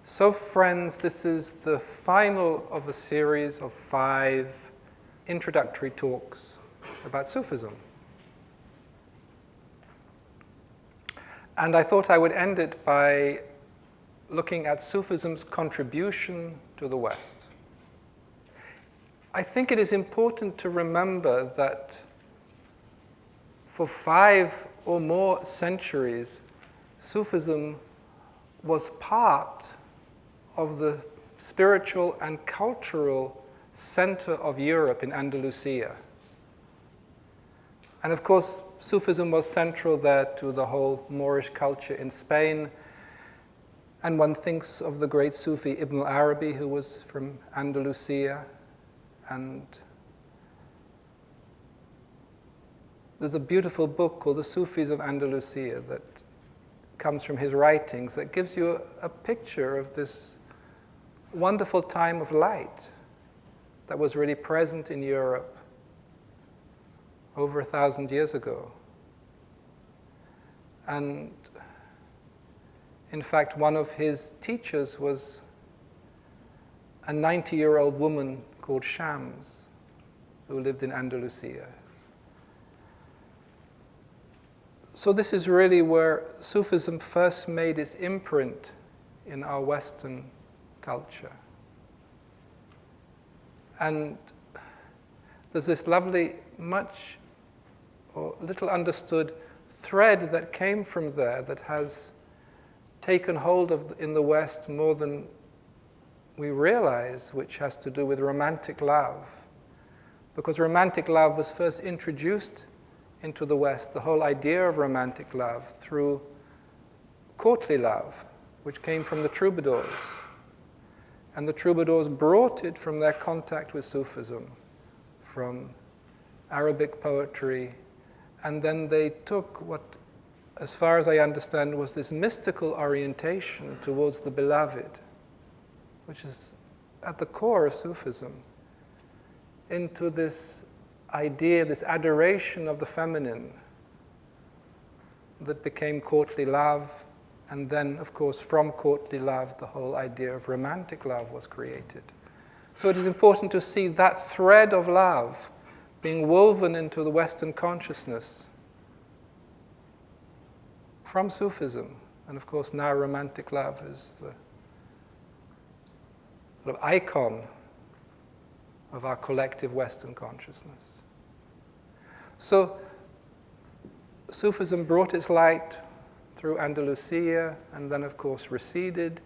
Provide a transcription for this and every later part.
So friends, this is the final of a series of 5 introductory talks about Sufism. And I thought I would end it by looking at Sufism's contribution to the West. I think it is important to remember that for 5 or more centuries, Sufism was part of the spiritual and cultural center of Europe in Andalusia. And of course, Sufism was central there to the whole Moorish culture in Spain. And one thinks of the great Sufi Ibn Arabi, who was from Andalusia. And there's a beautiful book called the Sufis of Andalusia that comes from his writings that gives you a picture of this wonderful time of light that was really present in Europe over 1,000 years ago. And in fact, one of his teachers was a 90-year-old woman called Shams, who lived in Andalusia. So this is really where Sufism first made its imprint in our Western culture. And there's this lovely, much or little understood thread that came from there that has taken hold of in the West more than we realize, which has to do with romantic love. Because romantic love was first introduced into the West, the whole idea of romantic love, through courtly love, which came from the troubadours. And the troubadours brought it from their contact with Sufism, from Arabic poetry, and then they took what, as far as I understand, was this mystical orientation towards the beloved, which is at the core of Sufism, into this idea, this adoration of the feminine that became courtly love. And then, of course, from courtly love, the whole idea of romantic love was created. So it is important to see that thread of love being woven into the Western consciousness from Sufism. And of course, now romantic love is the sort of icon of our collective Western consciousness. So Sufism brought its light through Andalusia, and then, of course, receded.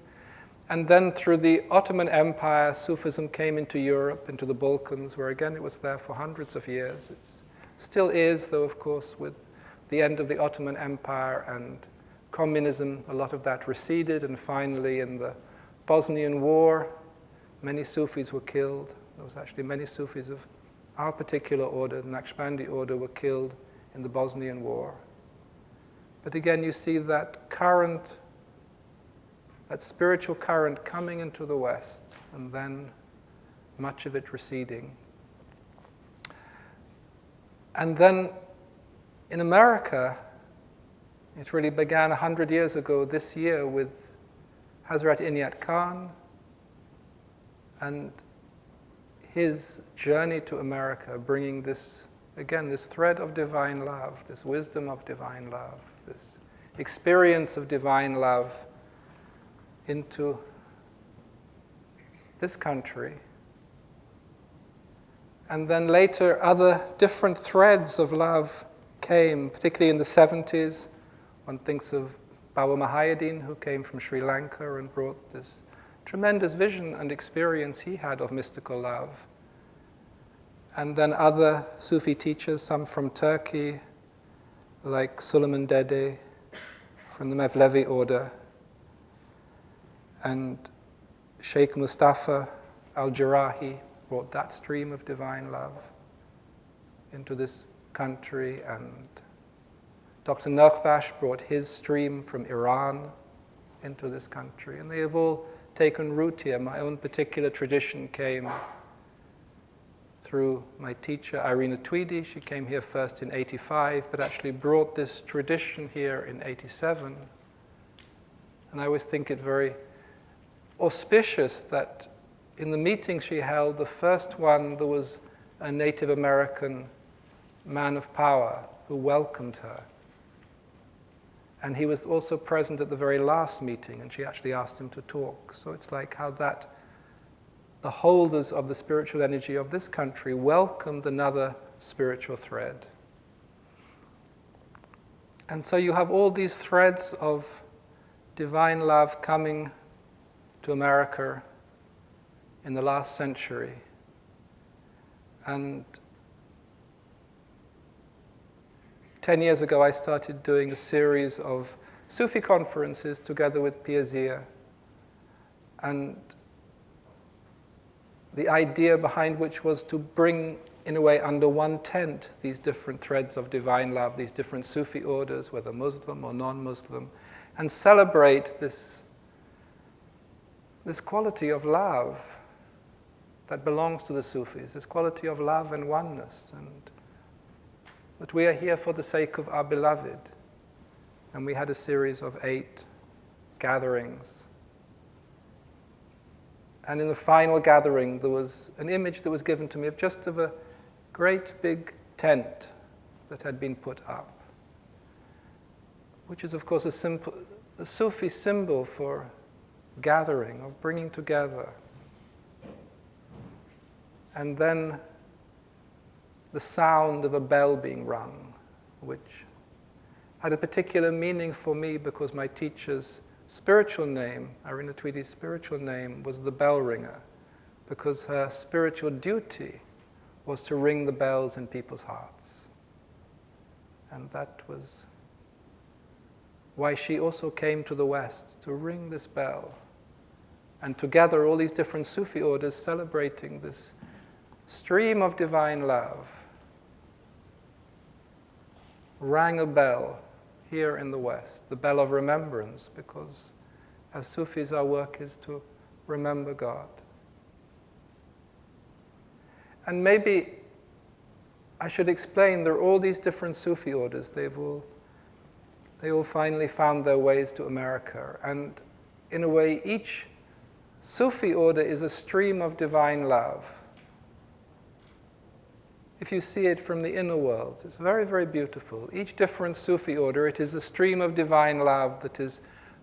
And then through the Ottoman Empire, Sufism came into Europe, into the Balkans, where again it was there for hundreds of years. It still is, though, of course, with the end of the Ottoman Empire and communism, a lot of that receded. And finally, in the Bosnian War, many Sufis were killed. There was actually many Sufis of our particular order, the Naqshbandi order, were killed in the Bosnian War. But again, you see that current, that spiritual current coming into the West, and then much of it receding. And then in America, it really began 100 years ago this year with Hazrat Inayat Khan and his journey to America, bringing this, again, this thread of divine love, this wisdom of divine love, this experience of divine love into this country. And then later, other different threads of love came, particularly in the 70s. One thinks of Baba Mahayuddin, who came from Sri Lanka and brought this tremendous vision and experience he had of mystical love. And then other Sufi teachers, some from Turkey, like Suleiman Dede from the Mevlevi order, and Sheikh Mustafa al-Jarahi brought that stream of divine love into this country, and Dr. Nukhbash brought his stream from Iran into this country, and they have all taken root here. My own particular tradition came through my teacher, Irina Tweedy. She came here first in 85, but actually brought this tradition here in 87. And I always think it very auspicious that in the meeting she held, the first one, there was a Native American man of power who welcomed her. And he was also present at the very last meeting, and she actually asked him to talk. So it's like how that the holders of the spiritual energy of this country welcomed another spiritual thread. And so you have all these threads of divine love coming to America in the last century. And 10 years ago, I started doing a series of Sufi conferences together with Piazia. And the idea behind which was to bring, in a way, under one tent, these different threads of divine love, these different Sufi orders, whether Muslim or non-Muslim, and celebrate this quality of love that belongs to the Sufis, this quality of love and oneness, and that we are here for the sake of our beloved. And we had a series of 8 gatherings. And in the final gathering, there was an image that was given to me of just of a great big tent that had been put up, which is, of course, a Sufi symbol for gathering, of bringing together. And then the sound of a bell being rung, which had a particular meaning for me because my teacher's spiritual name, Irina Tweedy's spiritual name, was the bell ringer, because her spiritual duty was to ring the bells in people's hearts. And that was why she also came to the West, to ring this bell. And together, all these different Sufi orders celebrating this stream of divine love rang a bell here in the West, the bell of remembrance, because as Sufis our work is to remember God. And maybe I should explain there are all these different Sufi orders. They all finally found their ways to America. And in a way, each Sufi order is a stream of divine love. If you see it from the inner world, it's very, very beautiful. Each different Sufi order, it is a stream of divine love that is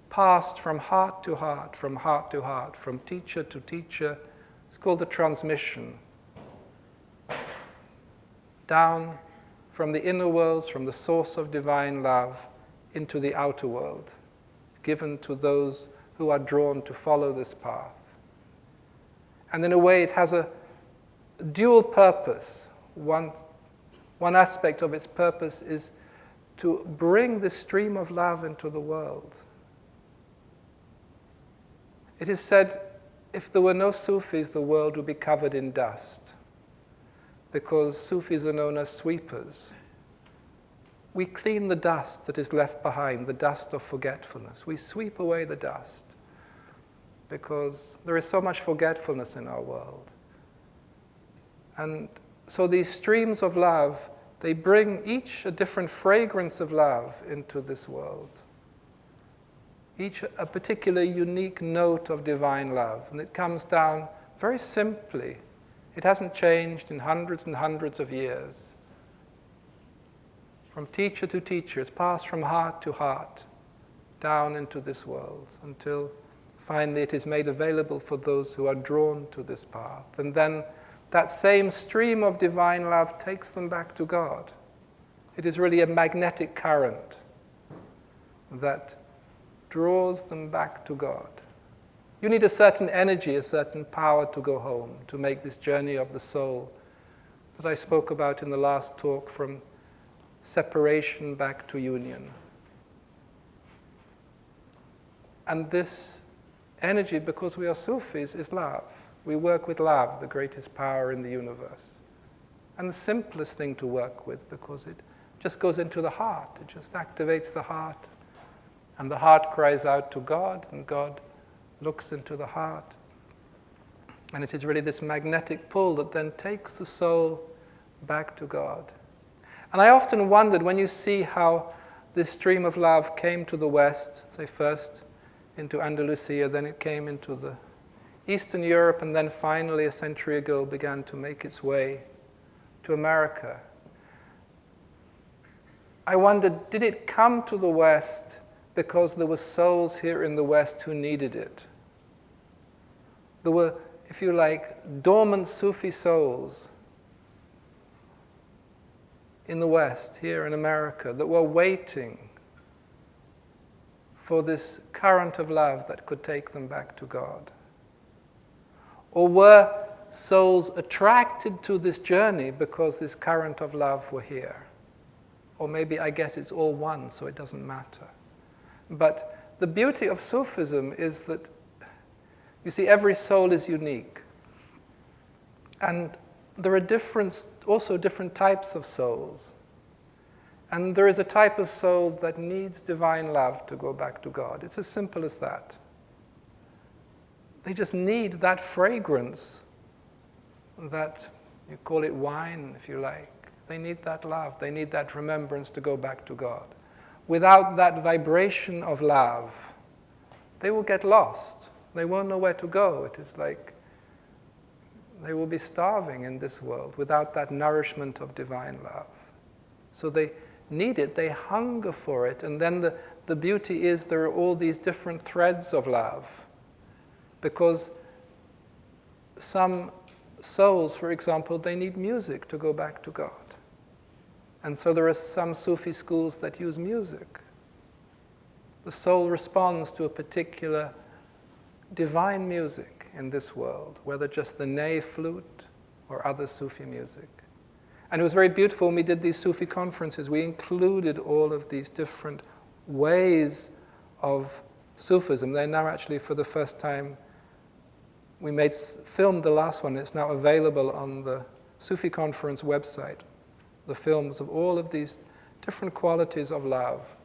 passed from heart to heart, from heart to heart, from teacher to teacher. It's called a transmission. Down from the inner worlds, from the source of divine love, into the outer world, given to those who are drawn to follow this path. And in a way, it has a dual purpose. One aspect of its purpose is to bring this stream of love into the world. It is said, if there were no Sufis, the world would be covered in dust, because Sufis are known as sweepers. We clean the dust that is left behind, the dust of forgetfulness. We sweep away the dust, because there is so much forgetfulness in our world. And so these streams of love, they bring each a different fragrance of love into this world. Each a particular unique note of divine love. And it comes down very simply. It hasn't changed in hundreds and hundreds of years. From teacher to teacher, it's passed from heart to heart, down into this world, until finally it is made available for those who are drawn to this path. And then that same stream of divine love takes them back to God. It is really a magnetic current that draws them back to God. You need a certain energy, a certain power to go home, to make this journey of the soul that I spoke about in the last talk, from separation back to union. And this energy, because we are Sufis, is love. We work with love, the greatest power in the universe. And the simplest thing to work with, because it just goes into the heart. It just activates the heart. And the heart cries out to God, and God looks into the heart. And it is really this magnetic pull that then takes the soul back to God. And I often wondered, when you see how this stream of love came to the West, say first into Andalusia, then it came into the Eastern Europe, and then finally a century ago began to make its way to America. I wondered, did it come to the West because there were souls here in the West who needed it? There were, if you like, dormant Sufi souls in the West, here in America, that were waiting for this current of love that could take them back to God. Or were souls attracted to this journey because this current of love were here? Or maybe, I guess it's all one, so it doesn't matter. But the beauty of Sufism is that, you see, every soul is unique. And there are also different types of souls. And there is a type of soul that needs divine love to go back to God. It's as simple as that. They just need that fragrance, that, you call it wine if you like. They need that love. They need that remembrance to go back to God. Without that vibration of love, they will get lost. They won't know where to go. It is like they will be starving in this world without that nourishment of divine love. So they need it, they hunger for it, and then the beauty is there are all these different threads of love. Because some souls, for example, they need music to go back to God. And so there are some Sufi schools that use music. The soul responds to a particular divine music in this world, whether just the ney flute or other Sufi music. And it was very beautiful when we did these Sufi conferences. We included all of these different ways of Sufism. They're now actually, for the first time, we filmed the last one. It's now available on the Sufi Conference website. The films of all of these different qualities of love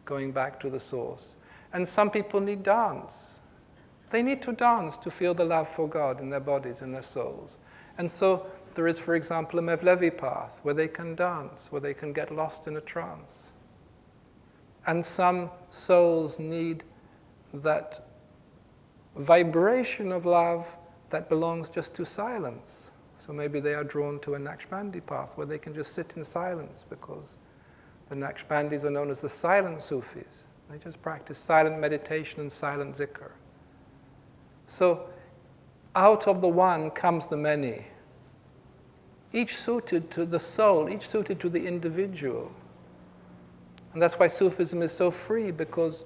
going back to the source. And some people need dance. They need to dance to feel the love for God in their bodies, in their souls. And so there is, for example, a Mevlevi path where they can dance, where they can get lost in a trance. And some souls need that vibration of love that belongs just to silence. So maybe they are drawn to a Naqshbandi path where they can just sit in silence, because the Naqshbandis are known as the silent Sufis. They just practice silent meditation and silent zikr. So out of the one comes the many, each suited to the soul, each suited to the individual. And that's why Sufism is so free, because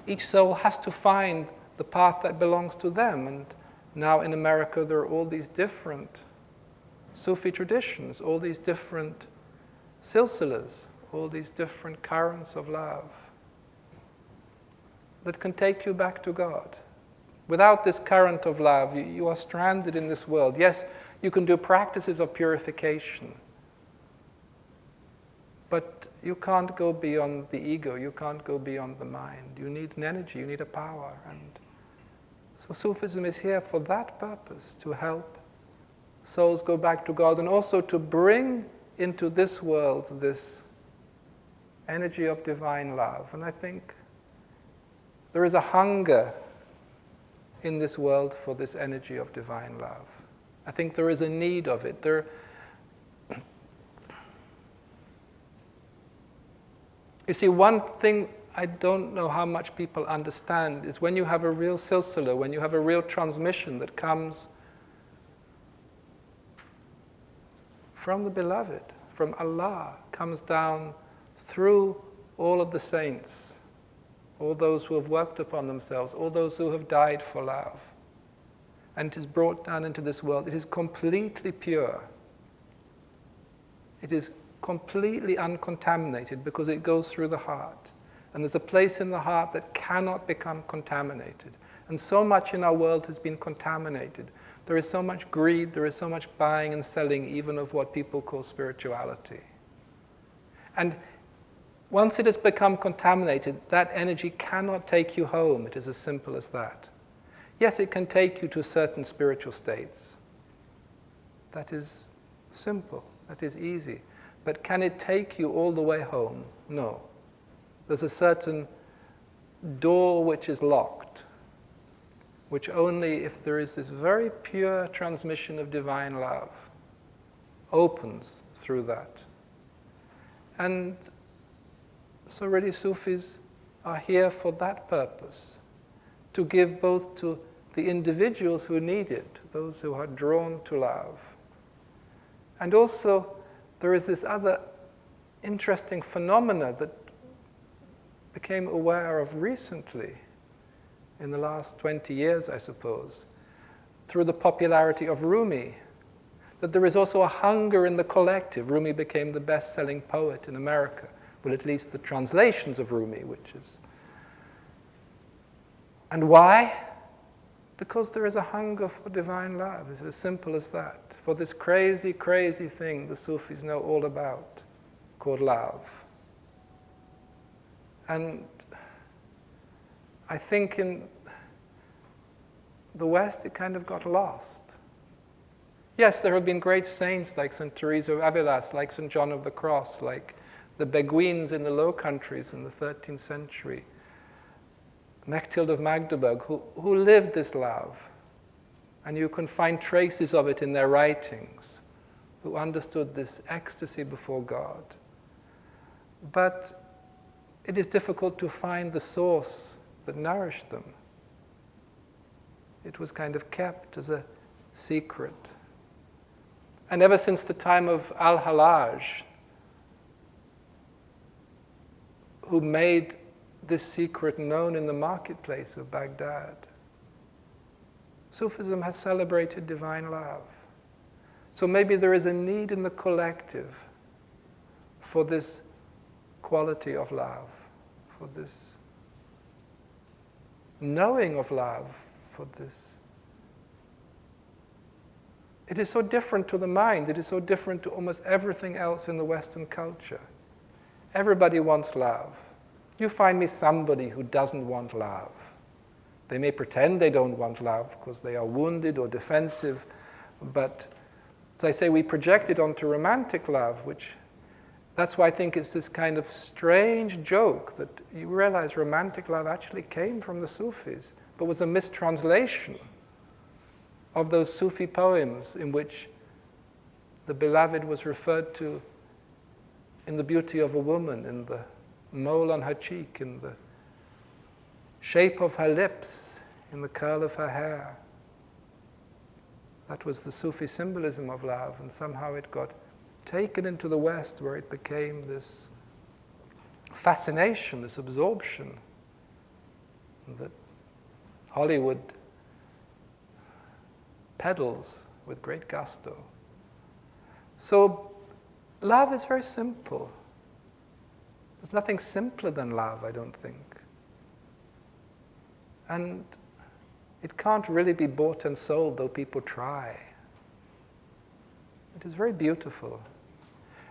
each soul has to find the path that belongs to them. And now in America there are all these different Sufi traditions, all these different silsilas, all these different currents of love that can take you back to God. Without this current of love, you are stranded in this world. Yes, you can do practices of purification, but you can't go beyond the ego, you can't go beyond the mind. You need an energy, you need a power. And so Sufism is here for that purpose, to help souls go back to God, and also to bring into this world this energy of divine love. And I think there is a hunger in this world for this energy of divine love. I think there is a need of it. You see, one thing I don't know how much people understand is when you have a real silsila, when you have a real transmission that comes from the beloved, from Allah, comes down through all of the saints, all those who have worked upon themselves, all those who have died for love, and it is brought down into this world. It is completely pure. It is completely uncontaminated because it goes through the heart. And there's a place in the heart that cannot become contaminated. And so much in our world has been contaminated. There is so much greed, there is so much buying and selling, even of what people call spirituality. And once it has become contaminated, that energy cannot take you home. It is as simple as that. Yes, it can take you to certain spiritual states. That is simple, that is easy. But can it take you all the way home? No. There's a certain door which is locked, which only if there is this very pure transmission of divine love opens through that. And so really Sufis are here for that purpose, to give both to the individuals who need it, those who are drawn to love. And also there is this other interesting phenomena that became aware of recently, in the last 20 years, I suppose, through the popularity of Rumi, that there is also a hunger in the collective. Rumi became the best-selling poet in America, well, at least the translations of Rumi, which is... And why? Because there is a hunger for divine love. It's as simple as that. For this crazy, crazy thing the Sufis know all about, called love. And I think in the West it kind of got lost. Yes, there have been great saints like St. Teresa of Avila, like St. John of the Cross, like the Beguines in the Low Countries in the 13th century, Mechtild of Magdeburg, who lived this love. And you can find traces of it in their writings, who understood this ecstasy before God. But it is difficult to find the source that nourished them. It was kind of kept as a secret. And ever since the time of Al-Hallaj, who made this secret known in the marketplace of Baghdad, Sufism has celebrated divine love. So maybe there is a need in the collective for this quality of love, for this knowing of love, for this. It is so different to the mind. It is so different to almost everything else in the Western culture. Everybody wants love. You find me somebody who doesn't want love. They may pretend they don't want love because they are wounded or defensive, but as I say, we project it onto romantic love, which that's why I think it's this kind of strange joke that you realize romantic love actually came from the Sufis, but was a mistranslation of those Sufi poems in which the beloved was referred to in the beauty of a woman, in the mole on her cheek, in the shape of her lips, in the curl of her hair. That was the Sufi symbolism of love, and somehow it got taken into the West, where it became this fascination, this absorption that Hollywood peddles with great gusto. So love is very simple. There's nothing simpler than love, I don't think. And it can't really be bought and sold, though people try. It is very beautiful.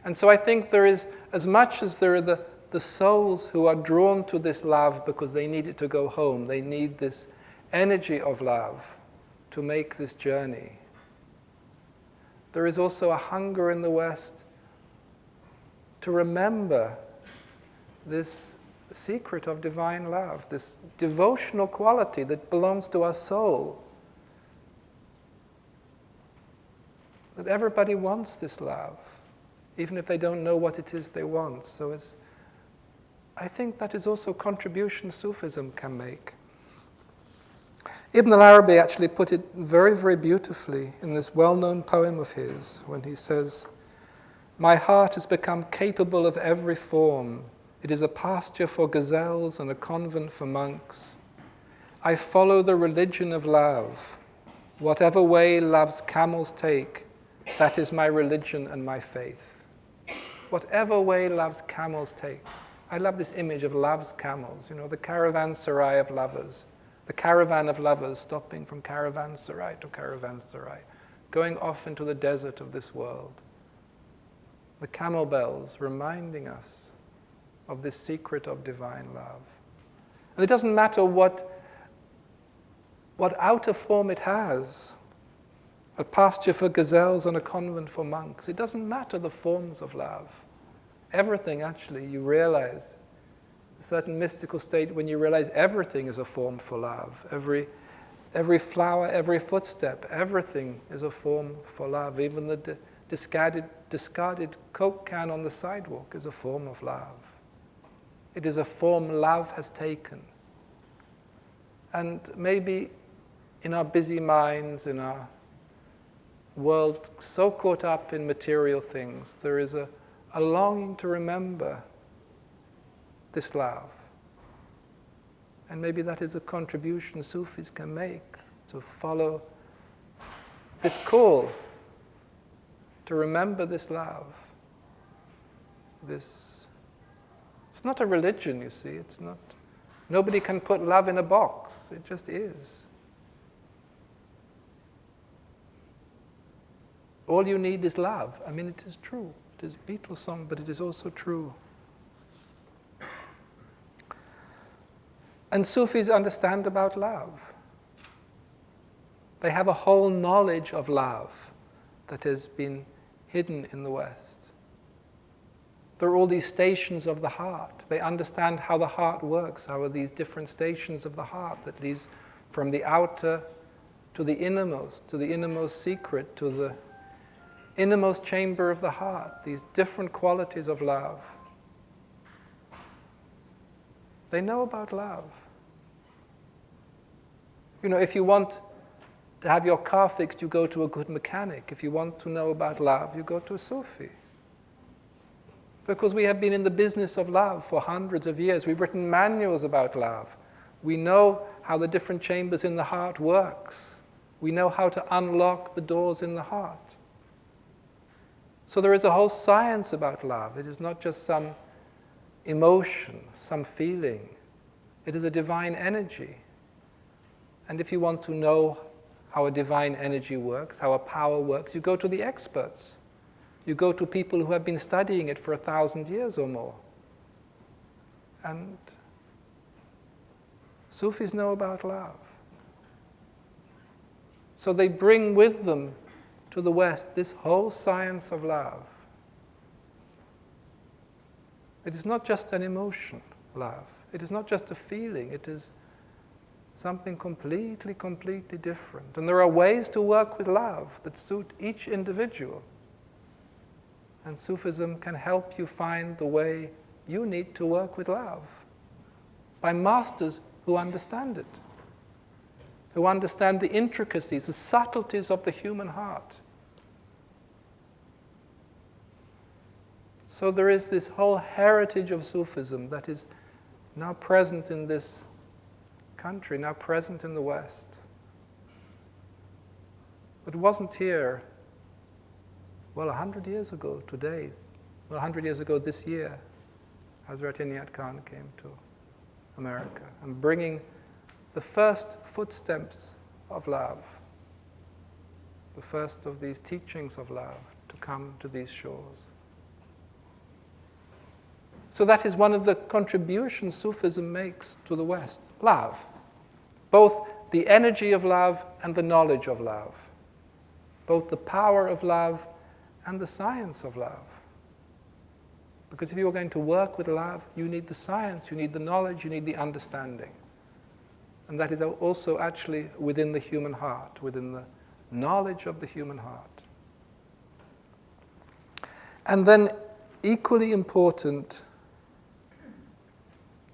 And so I think there is, as much as there are the souls who are drawn to this love because they need it to go home, they need this energy of love to make this journey. There is also a hunger in the West to remember this secret of divine love, this devotional quality that belongs to our soul. That everybody wants this love, even if they don't know what it is they want. So I think that is also a contribution Sufism can make. Ibn al-Arabi actually put it very, very beautifully in this well-known poem of his, when he says, "My heart has become capable of every form. It is a pasture for gazelles and a convent for monks. I follow the religion of love. Whatever way love's camels take, that is my religion and my faith." Whatever way love's camels take. I love this image of love's camels, the caravanserai of lovers. The caravan of lovers stopping from caravanserai to caravanserai, going off into the desert of this world. The camel bells reminding us of this secret of divine love. And it doesn't matter what outer form it has, a pasture for gazelles and a convent for monks. It doesn't matter the forms of love. Everything, actually, you realize, a certain mystical state when you realize everything is a form for love. Every flower, every footstep, everything is a form for love. Even the discarded Coke can on the sidewalk is a form of love. It is a form love has taken. And maybe in our busy minds, in our world so caught up in material things, there is a longing to remember this love. And maybe that is a contribution Sufis can make, to follow this call, to remember this love. It's not a religion, you see. It's not. Nobody can put love in a box. It just is. All you need is love. I mean, it is true. It is a Beatles song, but it is also true. And Sufis understand about love. They have a whole knowledge of love that has been hidden in the West. There are all these stations of the heart. They understand how the heart works, how are these different stations of the heart that leads from the outer to the innermost secret, to the innermost chamber of the heart, these different qualities of love. They know about love. You know, if you want to have your car fixed, you go to a good mechanic. If you want to know about love, you go to a Sufi. Because we have been in the business of love for hundreds of years. We've written manuals about love. We know how the different chambers in the heart works. We know how to unlock the doors in the heart. So there is a whole science about love. It is not just some emotion, some feeling. It is a divine energy. And if you want to know how a divine energy works, how a power works, you go to the experts. You go to people who have been studying it for 1,000 years or more. And Sufis know about love. So they bring with them to the West this whole science of love. It is not just an emotion, love. It is not just a feeling. It is something completely, completely different. And there are ways to work with love that suit each individual. And Sufism can help you find the way you need to work with love by masters who understand it, who understand the intricacies, the subtleties of the human heart. So there is this whole heritage of Sufism that is now present in this country, now present in the West. It wasn't here, 100 years ago today, 100 years ago this year, Hazrat Inayat Khan came to America and bringing the first footsteps of love, the first of these teachings of love to come to these shores. So that is one of the contributions Sufism makes to the West, love. Both the energy of love and the knowledge of love. Both the power of love and the science of love. Because if you're going to work with love, you need the science, you need the knowledge, you need the understanding. And that is also actually within the human heart, within the knowledge of the human heart. And then, equally important,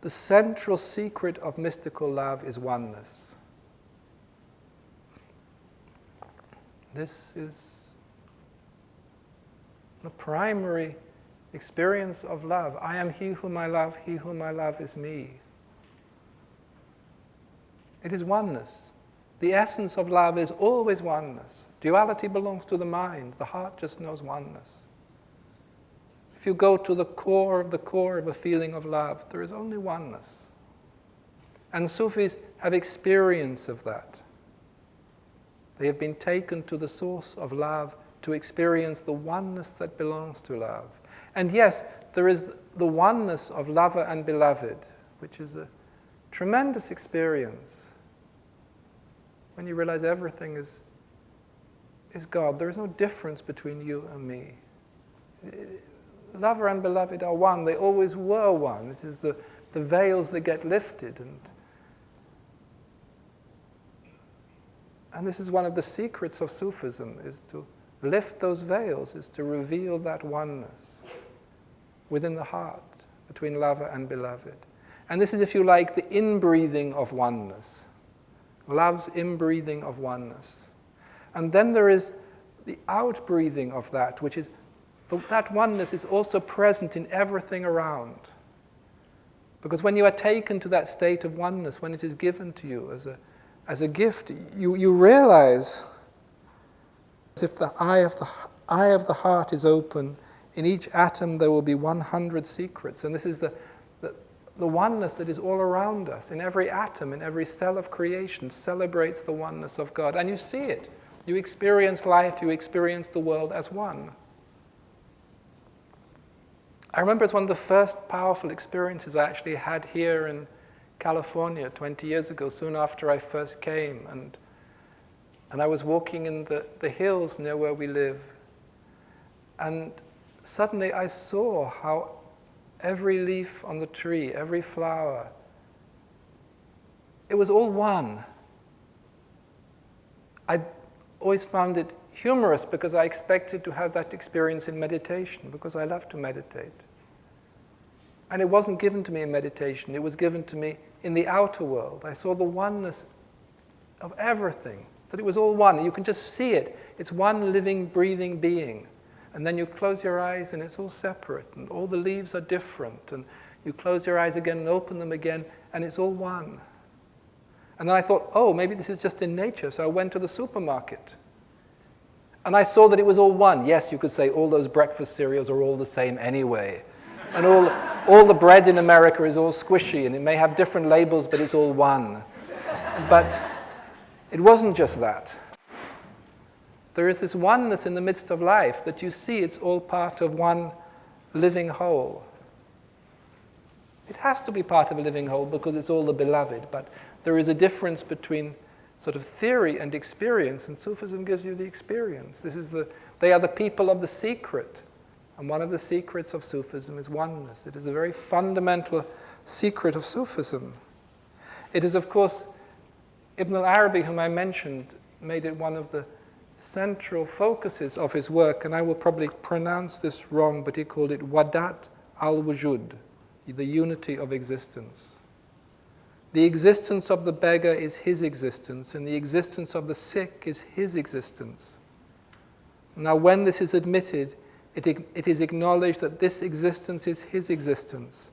the central secret of mystical love is oneness. This is the primary experience of love. I am he whom I love, he whom I love is me. It is oneness. The essence of love is always oneness. Duality belongs to the mind. The heart just knows oneness. If you go to the core of a feeling of love, there is only oneness. And Sufis have experience of that. They have been taken to the source of love to experience the oneness that belongs to love. And yes, there is the oneness of lover and beloved, which is a tremendous experience. When you realize everything is God, there is no difference between you and me. Lover and beloved are one. They always were one. It is the veils that get lifted. And And this is one of the secrets of Sufism, is to lift those veils, is to reveal that oneness within the heart, between lover and beloved. And this is, if you like, the inbreathing of oneness. Love's inbreathing of oneness. And then there is the outbreathing of that, which is, that oneness is also present in everything around. Because when you are taken to that state of oneness, when it is given to you as a gift, you realize, as if the eye of the heart is open, in each atom there will be 100 secrets. And this is the oneness that is all around us. In every atom, in every cell of creation, celebrates the oneness of God. And you see it. You experience life, you experience the world as one. I remember it's one of the first powerful experiences I actually had here in California 20 years ago, soon after I first came. And I was walking in the hills near where we live. And suddenly I saw how every leaf on the tree, every flower, it was all one. I always found it humorous because I expected to have that experience in meditation, because I love to meditate. And it wasn't given to me in meditation, it was given to me in the outer world. I saw the oneness of everything, that it was all one. You can just see it. It's one living, breathing being. And then you close your eyes and it's all separate, and all the leaves are different, and you close your eyes again and open them again, and it's all one. And then I thought, oh, maybe this is just in nature, so I went to the supermarket. And I saw that it was all one. Yes, you could say all those breakfast cereals are all the same anyway. And all the bread in America is all squishy, and it may have different labels, but it's all one. But it wasn't just that. There is this oneness in the midst of life that you see it's all part of one living whole. It has to be part of a living whole because it's all the beloved, but there is a difference between sort of theory and experience, and Sufism gives you the experience. They are the people of the secret, and one of the secrets of Sufism is oneness. It is a very fundamental secret of Sufism. It is, of course, Ibn al-Arabi, whom I mentioned, made it one of the central focuses of his work, and I will probably pronounce this wrong, but he called it Wadat al-Wujud, the unity of existence. The existence of the beggar is his existence, and the existence of the sick is his existence. Now, when this is admitted, it is acknowledged that this existence is his existence,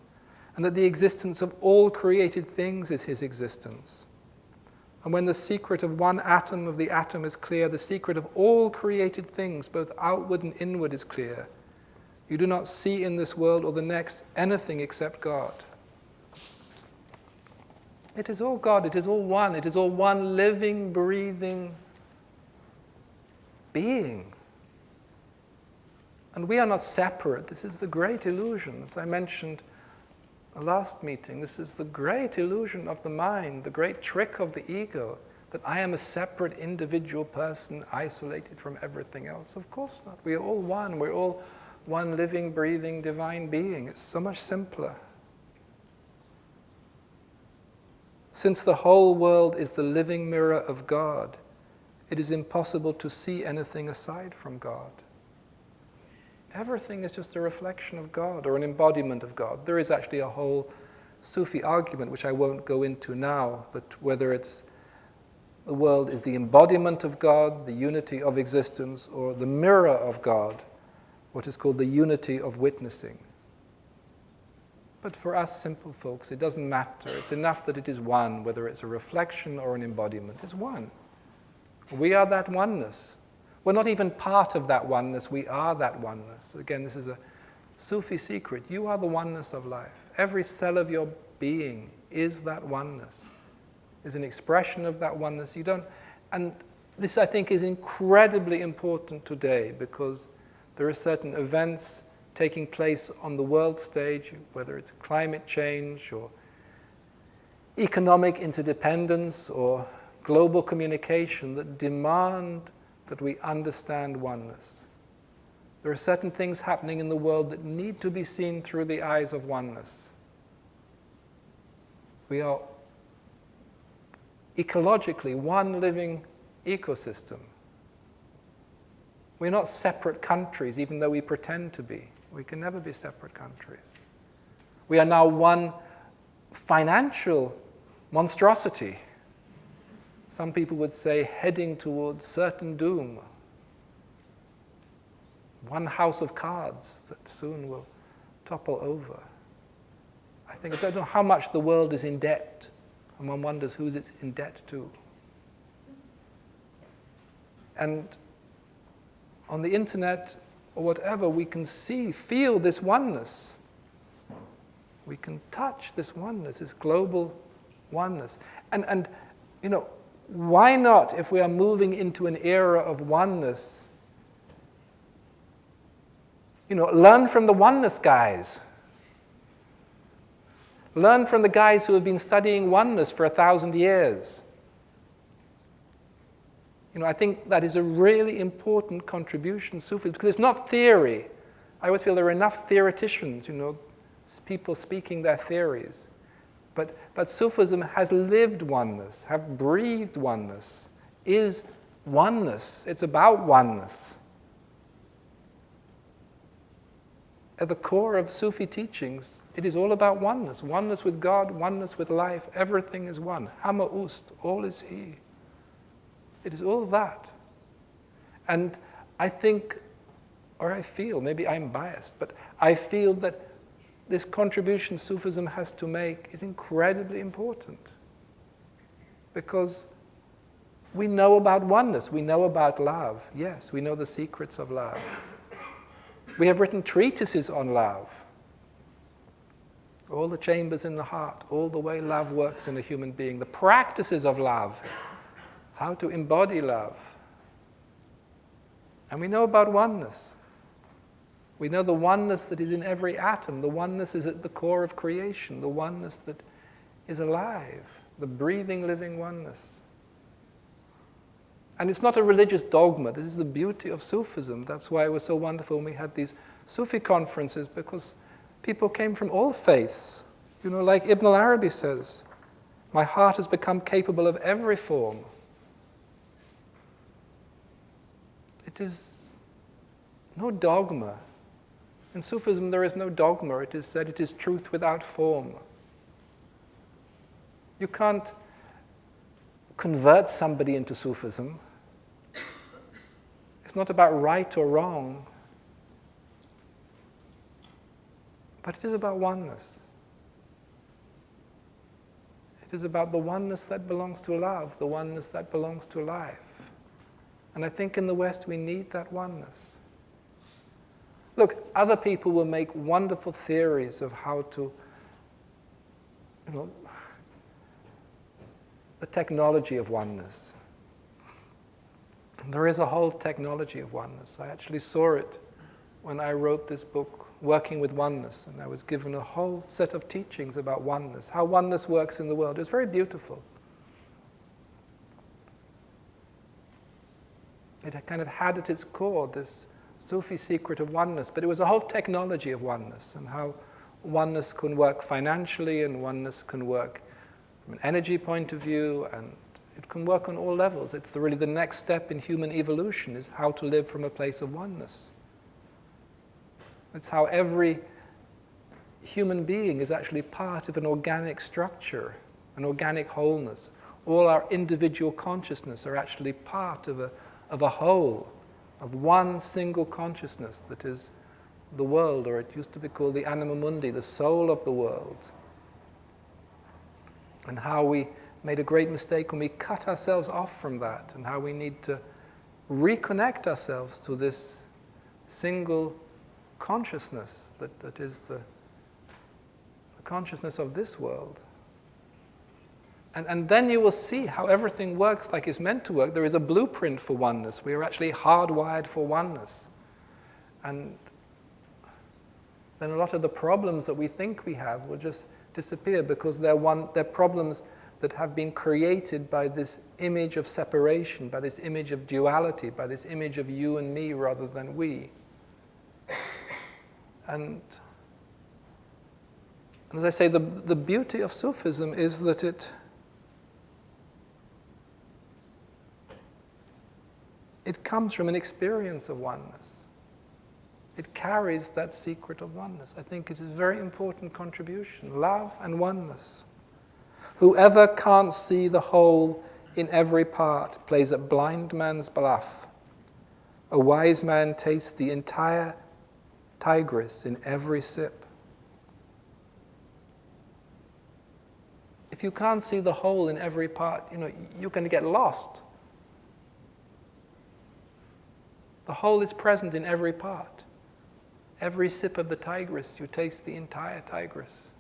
and that the existence of all created things is his existence. And when the secret of one atom of the atom is clear, the secret of all created things, both outward and inward, is clear. You do not see in this world or the next anything except God. It is all God, it is all one, it is all one living, breathing being. And we are not separate. This is the great illusion. As I mentioned the last meeting, this is the great illusion of the mind, the great trick of the ego, that I am a separate individual person isolated from everything else. Of course not. We are all one. We're all one living, breathing, divine being. It's so much simpler. Since the whole world is the living mirror of God, it is impossible to see anything aside from God. Everything is just a reflection of God or an embodiment of God. There is actually a whole Sufi argument, which I won't go into now, but whether it's the world is the embodiment of God, the unity of existence, or the mirror of God, what is called the unity of witnessing. But for us simple folks, it doesn't matter. It's enough that it is one, whether it's a reflection or an embodiment. It's one. We are that oneness. We're not even part of that oneness. We are that oneness. Again, this is a Sufi secret. You are the oneness of life. Every cell of your being is that oneness, is an expression of that oneness. And this, I think, is incredibly important today because there are certain events taking place on the world stage, whether it's climate change or economic interdependence or global communication, that demand that we understand oneness. There are certain things happening in the world that need to be seen through the eyes of oneness. We are ecologically one living ecosystem. We're not separate countries, even though we pretend to be. We can never be separate countries. We are now one financial monstrosity. Some people would say heading towards certain doom. One house of cards that soon will topple over. I don't know how much the world is in debt, and one wonders who's it's in debt to. And on the internet or whatever, we can feel this oneness. We can touch this oneness, this global oneness. And why not, if we are moving into an era of oneness, learn from the oneness guys. Learn from the guys who have been studying oneness for 1,000 years. I think that is a really important contribution to Sufism, because it's not theory. I always feel there are enough theoreticians, people speaking their theories. But Sufism has lived oneness, have breathed oneness, is oneness. It's about oneness. At the core of Sufi teachings, it is all about oneness. Oneness with God, oneness with life. Everything is one. Hamma Ust, all is He. It is all that. And I think, or I feel, maybe I'm biased, but I feel that this contribution Sufism has to make is incredibly important. Because we know about oneness, we know about love. Yes, we know the secrets of love. We have written treatises on love. All the chambers in the heart, all the way love works in a human being, the practices of love, how to embody love. And we know about oneness. We know the oneness that is in every atom. The oneness is at the core of creation. The oneness that is alive. The breathing, living oneness. And it's not a religious dogma. This is the beauty of Sufism. That's why it was so wonderful when we had these Sufi conferences, because people came from all faiths. Like Ibn al-Arabi says, my heart has become capable of every form. It is no dogma. In Sufism, there is no dogma. It is said it is truth without form. You can't convert somebody into Sufism. It's not about right or wrong, but it is about oneness. It is about the oneness that belongs to love, the oneness that belongs to life. And I think in the West we need that oneness. Look, other people will make wonderful theories of how to, the technology of oneness. There is a whole technology of oneness. I actually saw it when I wrote this book, Working with Oneness, and I was given a whole set of teachings about oneness, how oneness works in the world. It was very beautiful. It kind of had at its core this Sufi secret of oneness, but it was a whole technology of oneness, and how oneness can work financially, and oneness can work from an energy point of view, and it can work on all levels. It's really the next step in human evolution, is how to live from a place of oneness. It's how every human being is actually part of an organic structure, an organic wholeness. All our individual consciousness are actually part of a whole, of one single consciousness that is the world, or it used to be called the anima mundi, the soul of the world. And how we made a great mistake when we cut ourselves off from that, and how we need to reconnect ourselves to this single consciousness that is the consciousness of this world. And then you will see how everything works like it's meant to work. There is a blueprint for oneness. We are actually hardwired for oneness. And then a lot of the problems that we think we have will just disappear, because they're problems that have been created by this image of separation, by this image of duality, by this image of you and me rather than we. And as I say, the beauty of Sufism is that it comes from an experience of oneness. It carries that secret of oneness. I think it is a very important contribution. Love and oneness. Whoever can't see the whole in every part plays a blind man's bluff. A wise man tastes the entire Tigris in every sip. If you can't see the whole in every part, you're going to get lost. The whole is present in every part. Every sip of the Tigris, you taste the entire Tigris.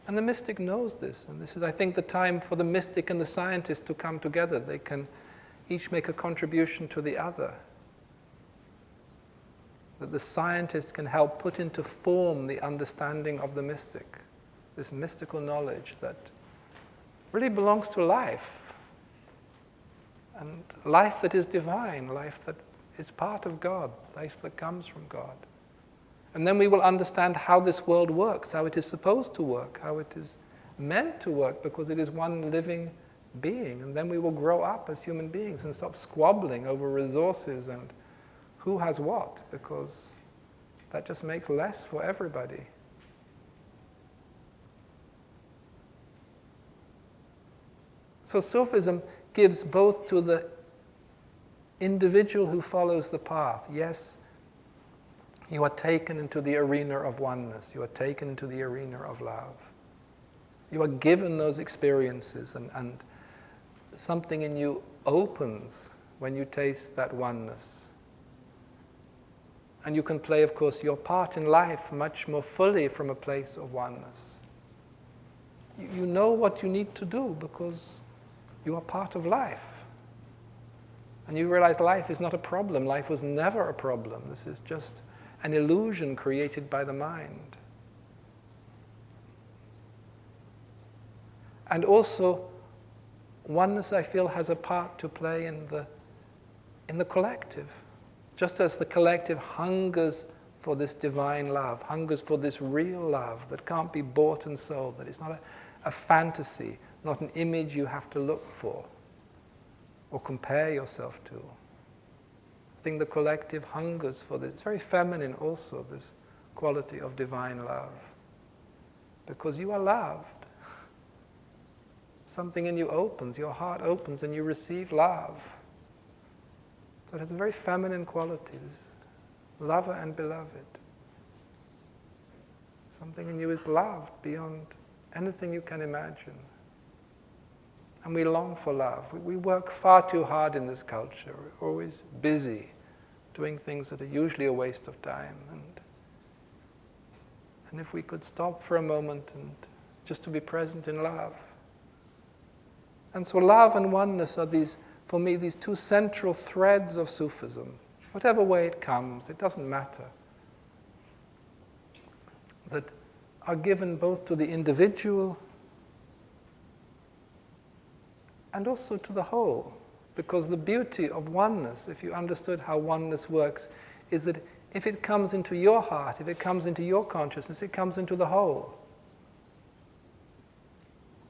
And the mystic knows this, and this is, I think, the time for the mystic and the scientist to come together. They can each make a contribution to the other. That the scientist can help put into form the understanding of the mystic, this mystical knowledge that really belongs to life, and life that is divine, life that is part of God, life that comes from God. And then we will understand how this world works, how it is supposed to work, how it is meant to work, because it is one living being. And then we will grow up as human beings and stop squabbling over resources and who has what, because that just makes less for everybody. So Sufism gives both to the individual who follows the path. Yes, you are taken into the arena of oneness. You are taken into the arena of love. You are given those experiences, and something in you opens when you taste that oneness. And you can play, of course, your part in life much more fully from a place of oneness. You know what you need to do because you are part of life. And you realize life is not a problem. Life was never a problem. This is just an illusion created by the mind. And also, oneness, I feel, has a part to play in the collective. Just as the collective hungers for this divine love, hungers for this real love that can't be bought and sold, that it's not a fantasy, not an image you have to look for or compare yourself to. I think the collective hungers for this. It's very feminine also, this quality of divine love. Because you are loved. Something in you opens, your heart opens, and you receive love. So it has a very feminine quality, this lover and beloved. Something in you is loved beyond anything you can imagine. And we long for love. We work far too hard in this culture. We're always busy doing things that are usually a waste of time. And if we could stop for a moment and just to be present in love. And so love and oneness are these, for me, these two central threads of Sufism. Whatever way it comes, it doesn't matter. That are given both to the individual and also to the whole. Because the beauty of oneness, if you understood how oneness works, is that if it comes into your heart, if it comes into your consciousness, it comes into the whole.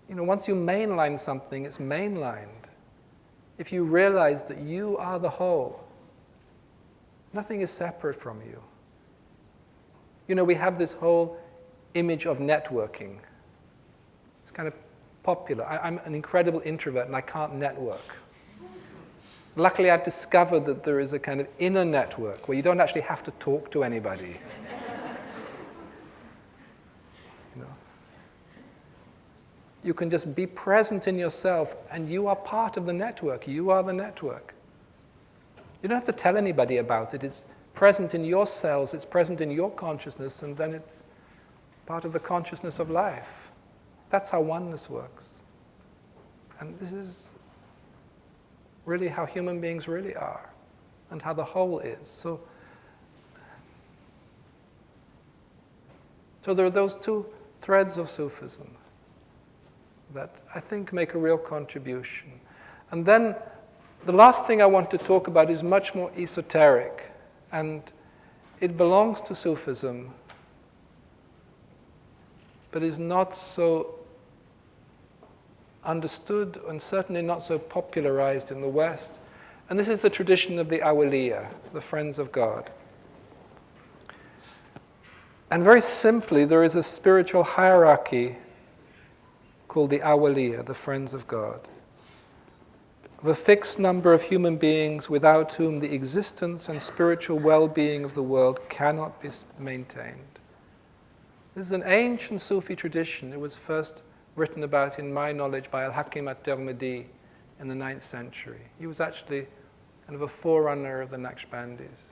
Once you mainline something, it's mainlined. If you realize that you are the whole, nothing is separate from you. We have this whole image of networking. It's kind of popular. I'm an incredible introvert and I can't network. Luckily, I've discovered that there is a kind of inner network where you don't actually have to talk to anybody. You can just be present in yourself, and you are part of the network. You are the network. You don't have to tell anybody about it. It's present in your cells, it's present in your consciousness, and then it's part of the consciousness of life. That's how oneness works. And this is really how human beings really are, and how the whole is. So there are those two threads of Sufism that I think make a real contribution. And then the last thing I want to talk about is much more esoteric, and it belongs to Sufism, but is not so understood and certainly not so popularized in the West, And this is the tradition of the awliyâ, the friends of God. And very simply, there is a spiritual hierarchy called the awliyâ, the friends of God, of a fixed number of human beings without whom the existence and spiritual well-being of the world cannot be maintained. This is an ancient Sufi tradition. It was first written about, in my knowledge, by Al-Hakim at-Tirmidhi in the 9th century. He was actually kind of a forerunner of the Naqshbandis.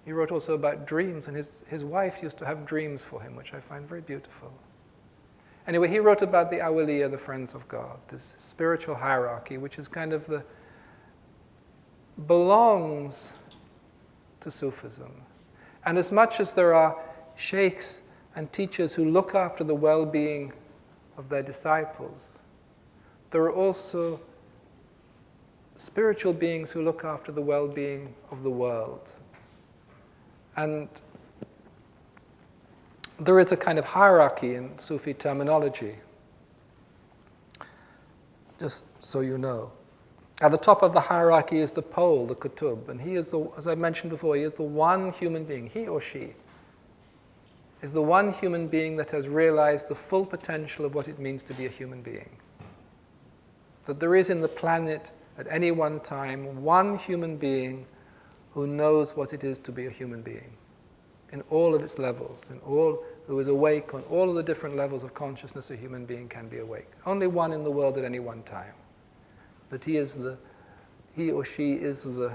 He wrote also about dreams, and his wife used to have dreams for him, which I find very beautiful. Anyway, he wrote about the awliyâ, the friends of God, this spiritual hierarchy, which is kind of belongs to Sufism. And as much as there are sheikhs and teachers who look after the well-being of their disciples, there are also spiritual beings who look after the well-being of the world. And there is a kind of hierarchy in Sufi terminology, just so you know. At the top of the hierarchy is the pole, the kutub, and he is as I mentioned before, he is the one human being, he or she is the one human being that has realized the full potential of what it means to be a human being. That there is in the planet at any one time one human being who knows what it is to be a human being in all of its levels, who is awake on all of the different levels of consciousness a human being can be awake. Only one in the world at any one time. That he or she is the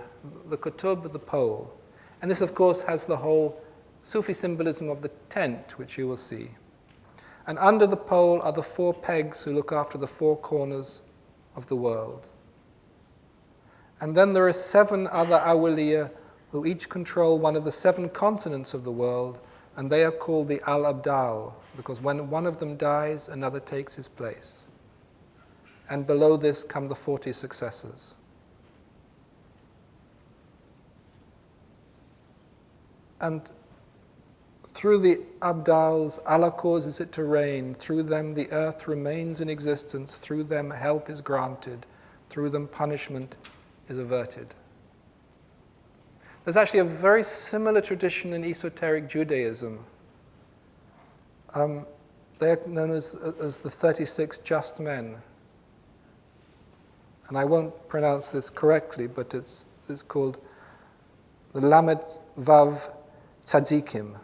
kutub, the pole. And this, of course, has the whole Sufi symbolism of the tent, which you will see. And under the pole are the 4 pegs who look after the 4 corners of the world. And then there are 7 other awliyâ who each control one of the 7 continents of the world, and they are called the al-abdal, because when one of them dies, another takes his place. And below this come the 40 successors. And through the abdals, Allah causes it to rain. Through them the earth remains in existence. Through them help is granted. Through them punishment is averted. There's actually a very similar tradition in esoteric Judaism. They're known as the 36 just men. And I won't pronounce this correctly, but it's called the Lamed Vav Tzadikim.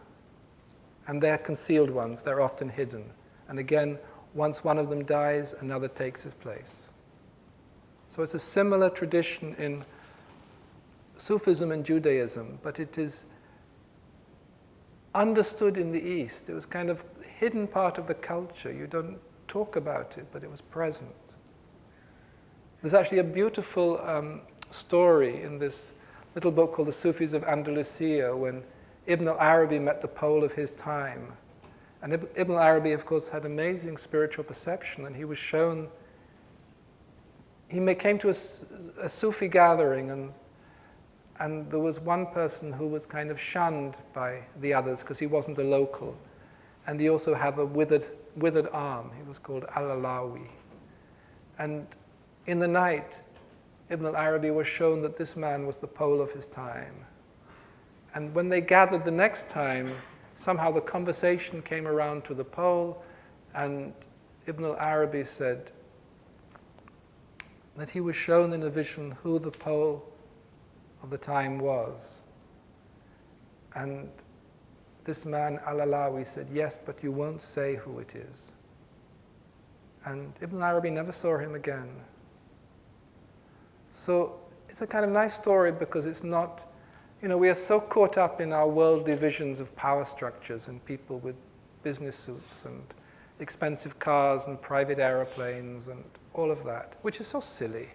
And they're concealed ones, they're often hidden. And again, once one of them dies, another takes his place. So it's a similar tradition in Sufism and Judaism, but it is understood in the East. It was kind of a hidden part of the culture. You don't talk about it, but it was present. There's actually a beautiful story in this little book called the Sufis of Andalusia, when Ibn al-Arabi met the pole of his time. And Ibn al-Arabi, of course, had amazing spiritual perception, and he was shown, he came to a Sufi gathering, and there was one person who was kind of shunned by the others because he wasn't a local. And he also had a withered arm. He was called al-Alawi. And in the night, Ibn al-Arabi was shown that this man was the pole of his time. And when they gathered the next time, somehow the conversation came around to the pole, and Ibn al-Arabi said that he was shown in a vision who the pole of the time was. And this man, al-Alawi, said, yes, but you won't say who it is. And Ibn Arabi never saw him again. So it's a kind of nice story because it's not, we are so caught up in our worldly visions of power structures and people with business suits and expensive cars and private aeroplanes and all of that, which is so silly.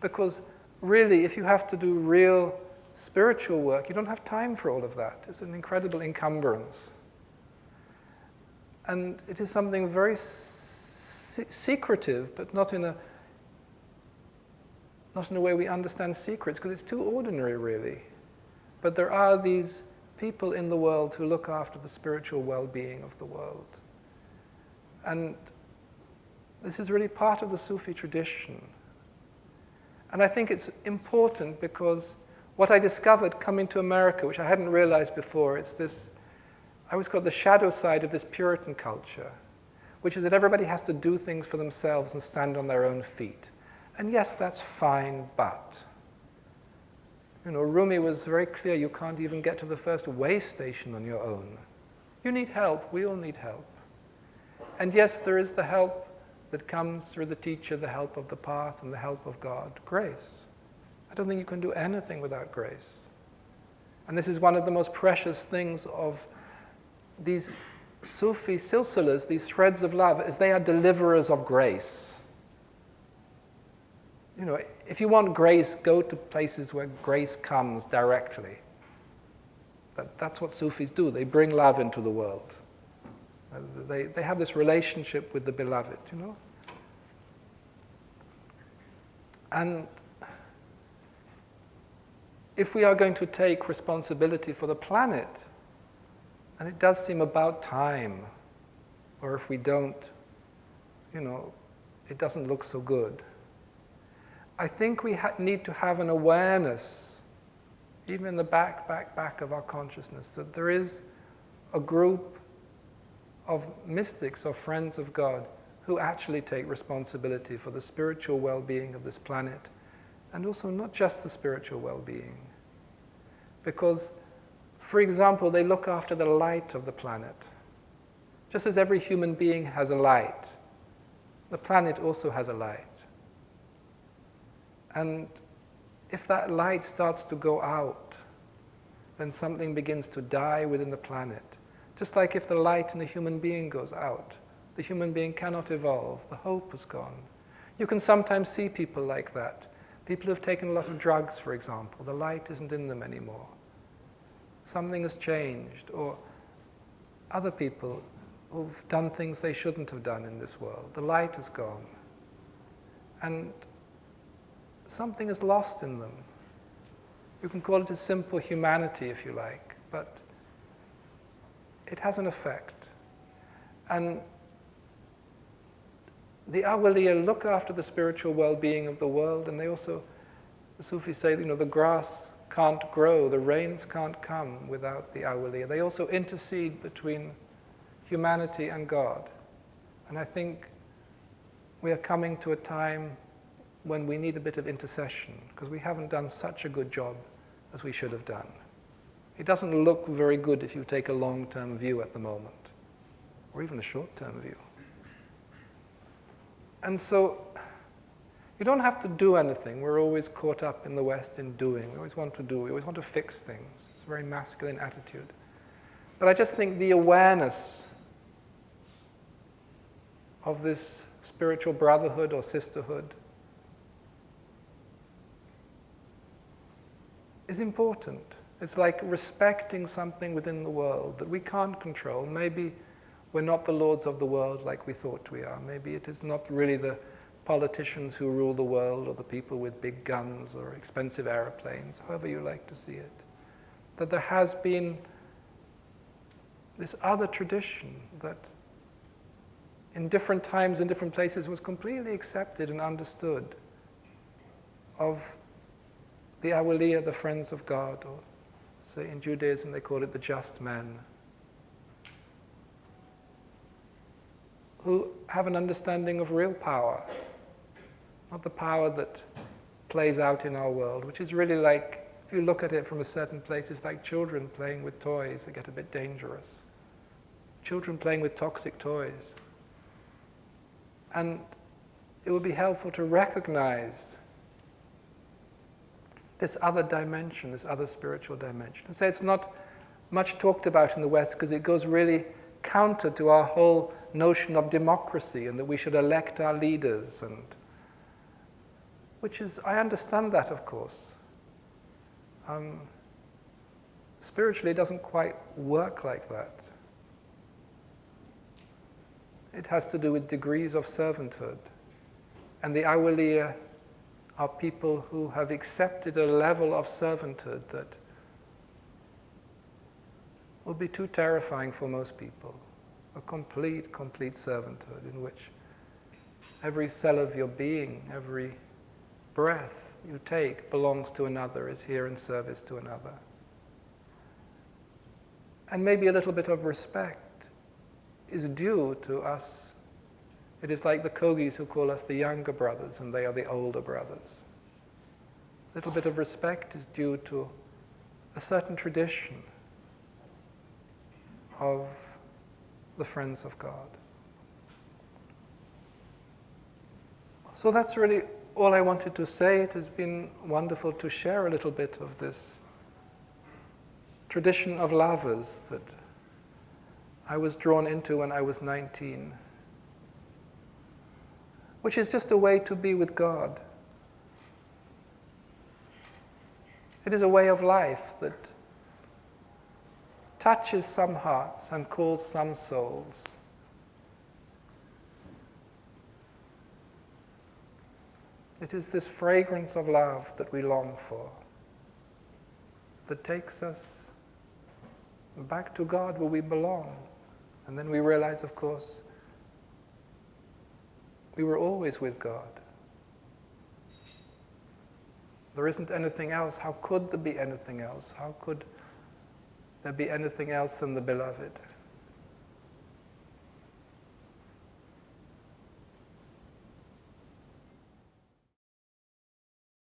Because really, if you have to do real spiritual work, you don't have time for all of that. It's an incredible encumbrance. And it is something very secretive, but not in a way we understand secrets, because it's too ordinary, really. But there are these people in the world who look after the spiritual well-being of the world. And this is really part of the Sufi tradition. And I think it's important because what I discovered coming to America, which I hadn't realized before, it's this, I always call it the shadow side of this Puritan culture, which is that everybody has to do things for themselves and stand on their own feet. And yes, that's fine, but Rumi was very clear, you can't even get to the first way station on your own. You need help, we all need help. And yes, there is the help that comes through the teacher, the help of the path and the help of God, grace. I don't think you can do anything without grace. And this is one of the most precious things of these Sufi silsilas, these threads of love, is they are deliverers of grace. If you want grace, go to places where grace comes directly. That's what Sufis do. They bring love into the world. They have this relationship with the beloved, And if we are going to take responsibility for the planet, and it does seem about time, or if we don't, it doesn't look so good. I think we need to have an awareness, even in the back of our consciousness, that there is a group of mystics or friends of God who actually take responsibility for the spiritual well-being of this planet, and also not just the spiritual well-being. Because, for example, they look after the light of the planet. Just as every human being has a light, the planet also has a light. And if that light starts to go out, then something begins to die within the planet. Just like if the light in a human being goes out, the human being cannot evolve, the hope is gone. You can sometimes see people like that. People who've taken a lot of drugs, for example, the light isn't in them anymore. Something has changed, or other people who've done things they shouldn't have done in this world. The light is gone. And something is lost in them. You can call it a simple humanity, if you like, but it has an effect. And the awliyâ look after the spiritual well-being of the world, and they also, the Sufis say, the grass can't grow, the rains can't come without the awliyâ. They also intercede between humanity and God. And I think we are coming to a time when we need a bit of intercession, because we haven't done such a good job as we should have done. It doesn't look very good if you take a long-term view at the moment, or even a short-term view. And so, you don't have to do anything. We're always caught up in the West in doing. We always want to do. We always want to fix things. It's a very masculine attitude. But I just think the awareness of this spiritual brotherhood or sisterhood is important. It's like respecting something within the world that we can't control. Maybe we're not the lords of the world like we thought we are. Maybe it is not really the politicians who rule the world, or the people with big guns or expensive airplanes, however you like to see it. That there has been this other tradition that in different times, in different places, was completely accepted and understood, of the awliyâ, the friends of God, or say in Judaism they call it the just men, who have an understanding of real power, not the power that plays out in our world, which is really like, if you look at it from a certain place, it's like children playing with toys that get a bit dangerous. Children playing with toxic toys. And it would be helpful to recognize this other dimension, this other spiritual dimension. And say it's not much talked about in the West because it goes really counter to our whole notion of democracy and that we should elect our leaders, and which is, I understand that, of course. Spiritually, it doesn't quite work like that. It has to do with degrees of servanthood. And the awliyâ are people who have accepted a level of servanthood that would be too terrifying for most people. A complete servanthood in which every cell of your being, every breath you take belongs to another, is here in service to another. And maybe a little bit of respect is due to us. It is like the Kogis who call us the younger brothers and they are the older brothers. A little bit of respect is due to a certain tradition of the friends of God. So that's really all I wanted to say. It has been wonderful to share a little bit of this tradition of lavas that I was drawn into when I was 19, which is just a way to be with God. It is a way of life that touches some hearts and calls some souls. It is this fragrance of love that we long for, that takes us back to God where we belong. And then we realize, of course, we were always with God. There isn't anything else. How could there be anything else? How could there be anything else than the beloved?